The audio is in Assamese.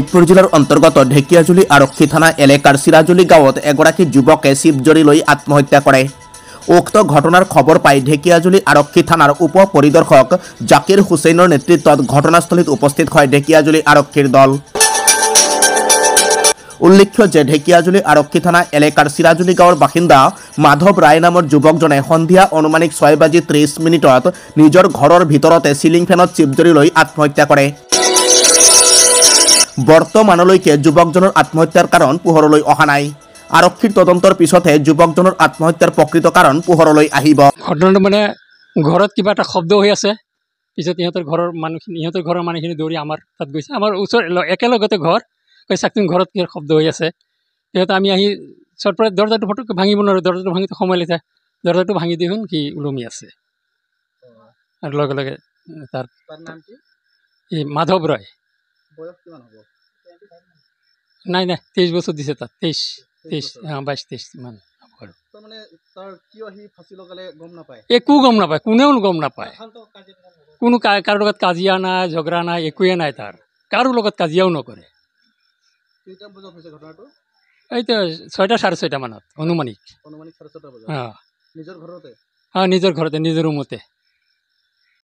শোণিতপুৰ জিলাৰ অন্তৰ্গত ঢেকিয়াজুলি আৰক্ষী থানা এলেকাৰ চিৰাজুলি গাঁৱত এগৰাকী যুৱকে চিপজৰি লৈ আত্মহত্যা কৰে। উক্ত ঘটনাৰ খবৰ পাই ঢেকিয়াজুলি আৰক্ষী থানাৰ উপ পৰিদৰ্শক জাকিৰ হুছেইনৰ নেতৃত্বত ঘটনাস্থলীত উপস্থিত হয় ঢেকিয়াজুলি আৰক্ষীৰ দল। উল্লেখ্য যে ঢেকিয়াজুলি আৰক্ষী থানা এলেকাৰ চিৰাজুলি গাঁৱৰ বাসিন্দা মাধৱ ৰায় নামৰ যুৱকজনে সন্ধিয়া অনুমানিক 6:30 নিজৰ ঘৰৰ ভিতৰতে চিলিং ফেনত চিপজৰি লৈ আত্মহত্যা কৰে। বৰ্তমানলৈকে যুৱকজনৰ আত্মহত্যাৰ কাৰণ পোহৰলৈ অহা নাই। আৰক্ষীৰ তদন্তৰ পিছতহে যুৱকজনৰ আত্মহত্যাৰ প্ৰকৃত কাৰণ পোহৰলৈ আহিব। ঘটনাটো মানে ঘৰত কিবা এটা শব্দ হৈ আছে, পিছত ইহঁতৰ ঘৰৰ মানুহখিনি দৌৰি আমাৰ তাত গৈছে। আমাৰ ওচৰ একেলগতে ঘৰ, কৈছে তুমি ঘৰত কি শব্দ হৈ আছে। সিহঁতে আমি আহি চটপট দৰ্জাটো ফটককৈ ভাঙিব নোৱাৰোঁ, দৰ্জাটো ভাঙিতে সময় লাগিছে। দৰ্জাটো ভাঙি দেখোন কি ওলমি আছে আৰু লগে লগে তাৰ নাম কি? এই মাধৱ ৰয়। বয়স কিমান হ'ব? নাই 23 বছৰ দিছে তাত, 22 23 মান হ'ব আৰু। একো গম নাপায়, কোনেও গম নাপায়। কোনো কাৰো লগত কাজিয়া নাই, ঝগৰা নাই, একোৱে নাই তাৰ। কাৰো লগত কাজিয়াও নকৰে। এইটো 6টা 6:30 মানত অনুমানিক। নিজৰ ঘৰতে নিজৰ ৰুমতে।